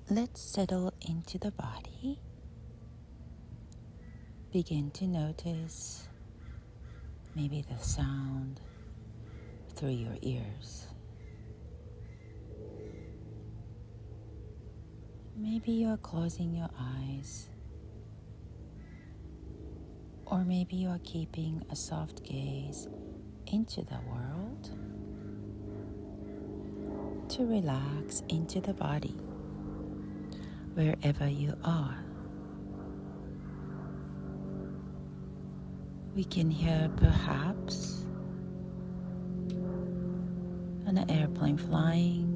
Let's settle into the body. Begin to notice maybe the sound through your ears. Maybe you're closing your eyes, or maybe you're keeping a soft gaze into the world to relax into the body wherever you are. We can hear perhaps an airplane flying,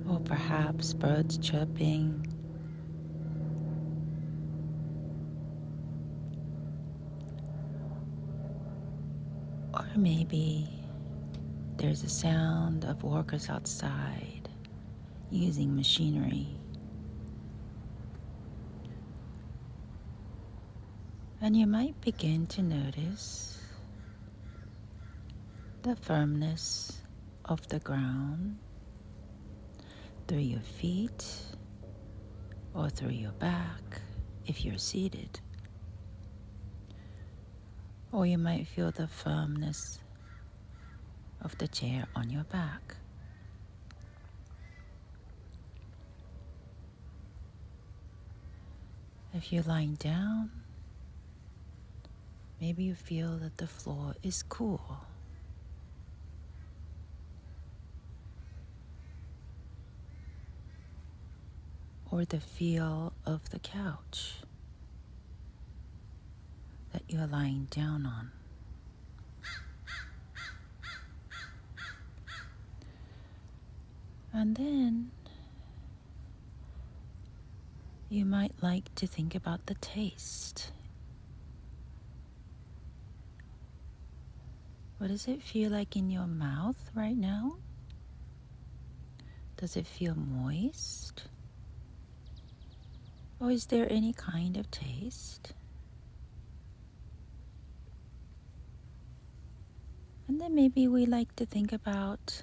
or perhaps birds chirping, or maybe there's a sound of workers outside using machinery. And you might begin to notice the firmness of the ground through your feet or through your back if you're seated. Or you might feel the firmness of the chair on your back. If you're lying down, maybe you feel that the floor is cool. Or the feel of the couch that you're lying down on. And then you might like to think about the taste. What does it feel like in your mouth right now? Does it feel moist? Or is there any kind of taste? And then maybe we like to think about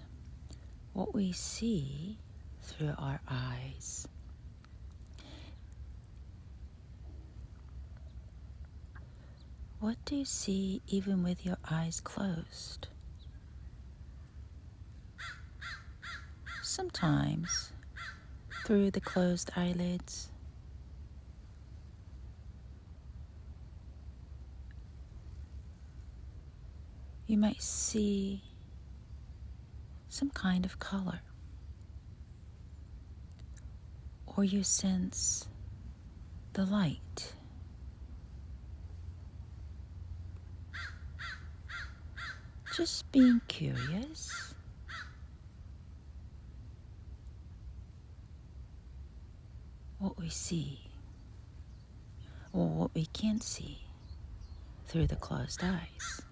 what we see through our eyes. What do you see even with your eyes closed? Sometimes, through the closed eyelids, you might see some kind of color, or you sense the light. Just being curious. What we see, or what we can't see through the closed eyes.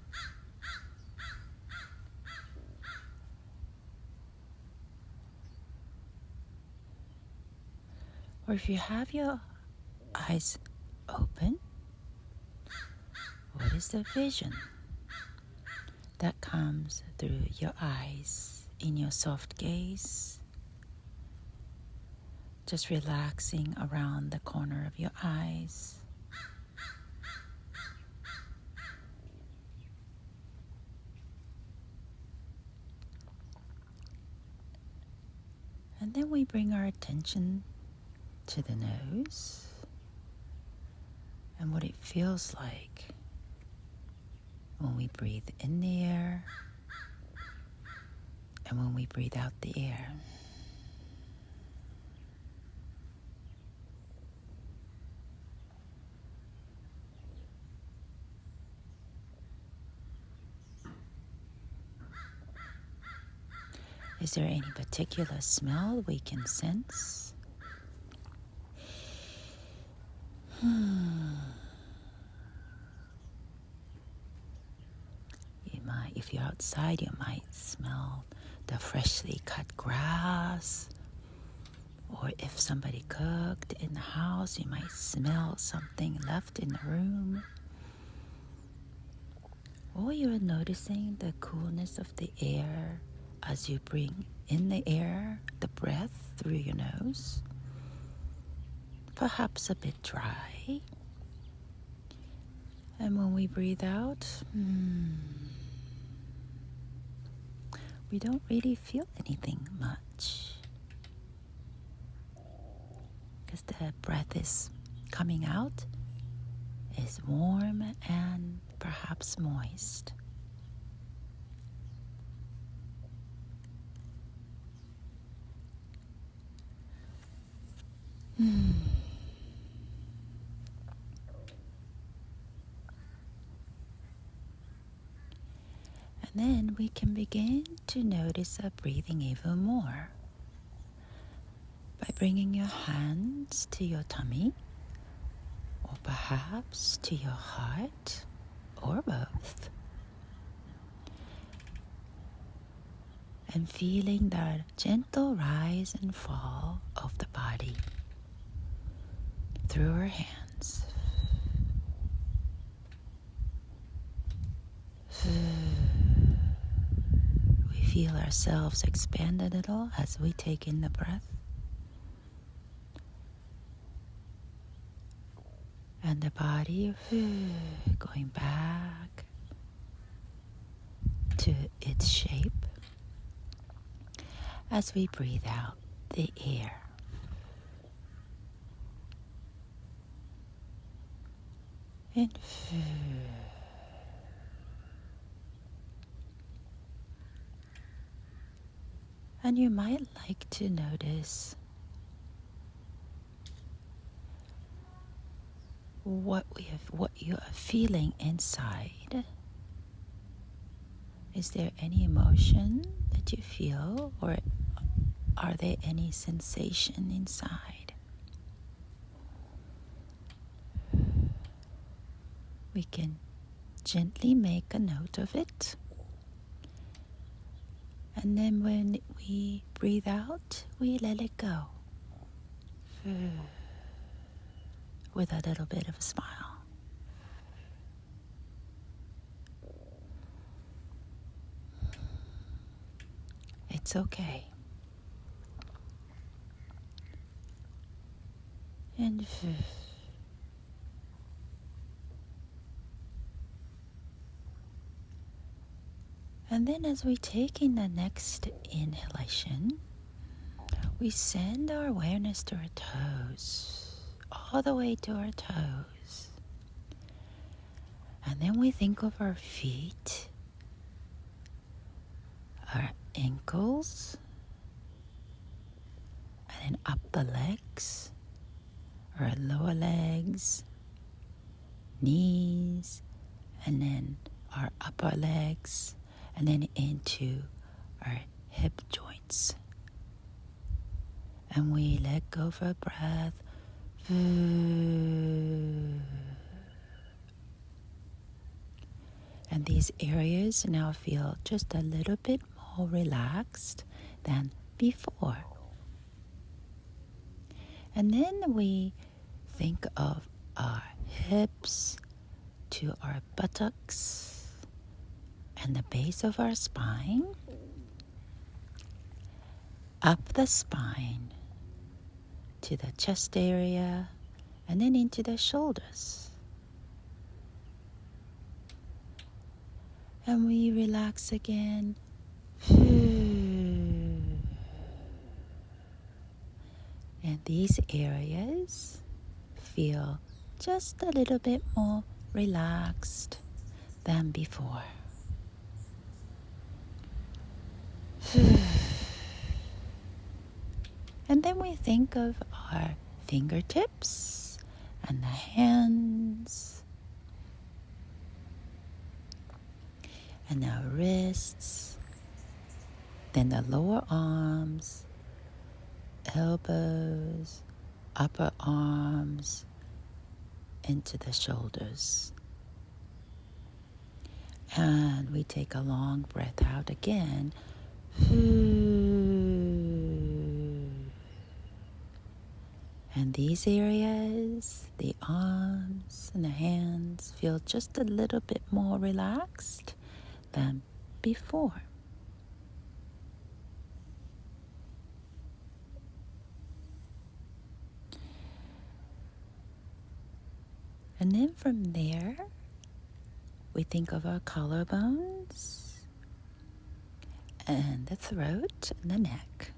Or if you have your eyes open, what is the vision that comes through your eyes in your soft gaze? Just relaxing around the corner of your eyes. And then we bring our attention to the nose and what it feels like when we breathe in the air and when we breathe out the air. Is there any particular smell we can sense? If you're outside, you might smell the freshly cut grass. Or if somebody cooked in the house, you might smell something left in the room. Or you're noticing the coolness of the air as you bring in the air, the breath through your nose, perhaps a bit dry. And when we breathe out, we don't really feel anything much, because the breath is coming out is warm and perhaps moist. And then we can begin to notice our breathing even more by bringing your hands to your tummy, or perhaps to your heart, or both, and feeling the gentle rise and fall of the body through our hands. We feel ourselves expand a little as we take in the breath. And the body going back to its shape as we breathe out the air. And you might like to notice what you are feeling inside. Is there any emotion that you feel, or are there any sensation inside? We can gently make a note of it. And then when we breathe out, we let it go with a little bit of a smile. It's okay. And then as we take in the next inhalation, we send our awareness to our toes, all the way to our toes. And then we think of our feet, our ankles, and then up the legs, our lower legs, knees, and then our upper legs, and then into our hip joints. And we let go of our breath. And these areas now feel just a little bit more relaxed than before. And then we think of our hips to our buttocks and the base of our spine, up the spine to the chest area, and then into the shoulders. And we relax again. And these areas feel just a little bit more relaxed than before. And then we think of our fingertips and the hands and our wrists, then the lower arms, elbows, upper arms, into the shoulders. And we take a long breath out again. And these areas, the arms and the hands, feel just a little bit more relaxed than before. And then from there, we think of our collarbones and the throat and the neck.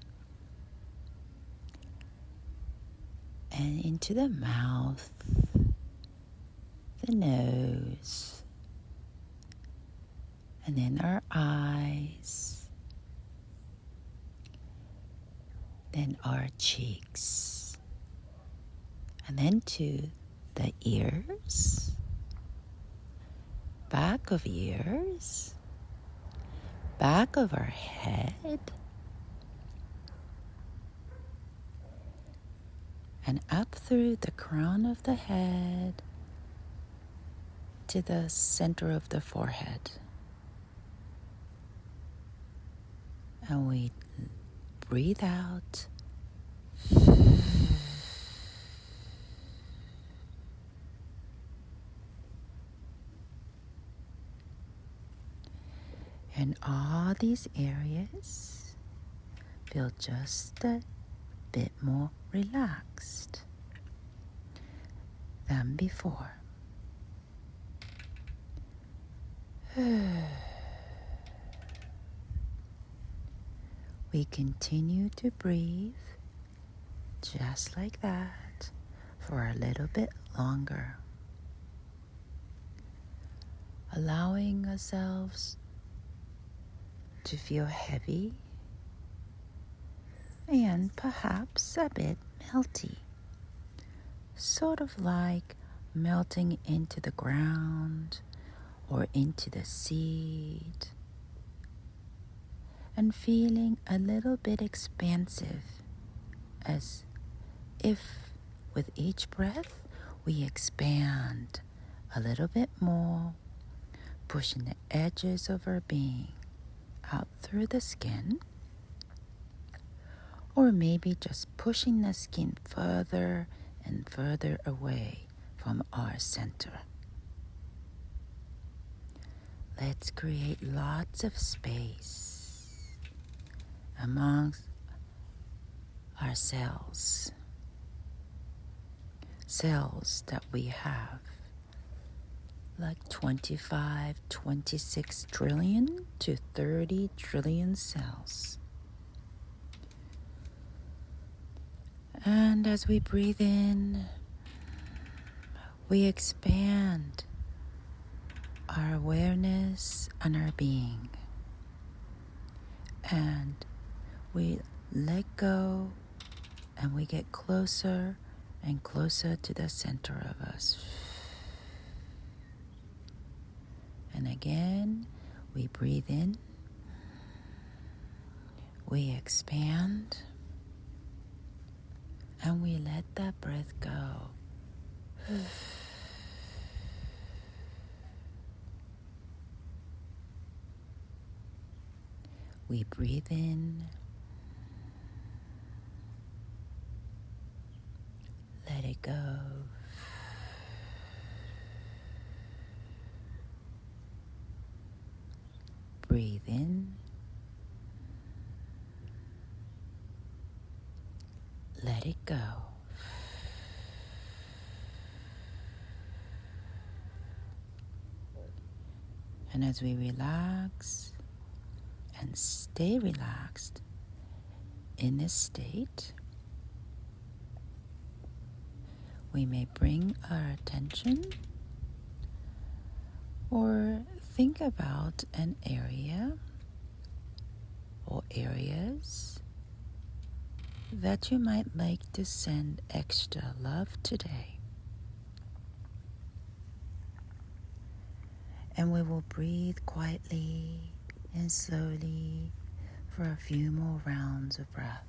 And into the mouth, the nose, and then our eyes, then our cheeks, and then to the ears, back of ears, back of our head, and up through the crown of the head to the center of the forehead. And we breathe out. And all these areas feel just a bit more relaxed than before. We continue to breathe just like that for a little bit longer, allowing ourselves to feel heavy and perhaps a bit melty, sort of like melting into the ground or into the seed, and feeling a little bit expansive, as if with each breath we expand a little bit more, pushing the edges of our being out through the skin, or maybe just pushing the skin further and further away from our center. Let's create lots of space amongst our cells that we have, like 25, 26 trillion to 30 trillion cells. And as we breathe in, we expand our awareness and our being. And we let go and we get closer and closer to the center of us. And again, we breathe in, we expand, and we let that breath go. We breathe in, let it go. Breathe in, let it go. And as we relax and stay relaxed in this state, we may bring our attention or think about an area or areas that you might like to send extra love today. And we will breathe quietly and slowly for a few more rounds of breath.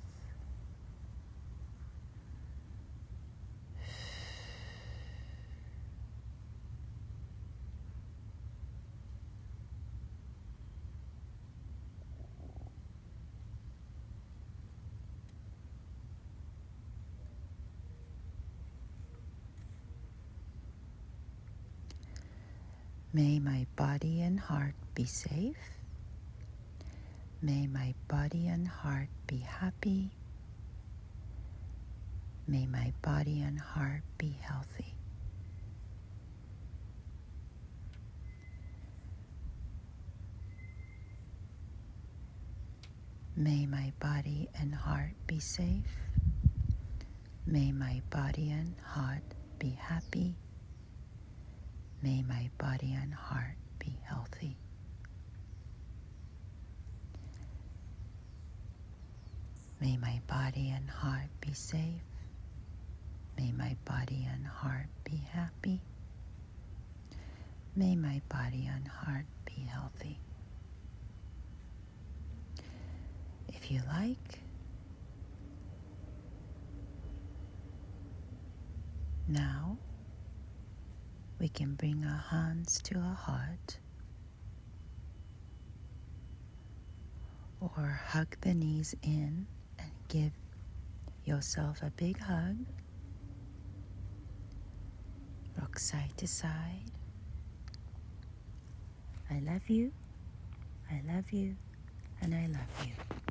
May my body and heart be safe. May my body and heart be happy. May my body and heart be healthy. May my body and heart be safe. May my body and heart be happy. May my body and heart be healthy. May my body and heart be safe. May my body and heart be happy. May my body and heart be healthy. If you like, now we can bring our hands to our heart or hug the knees in and give yourself a big hug. Rock side to side. I love you, I love you, and I love you.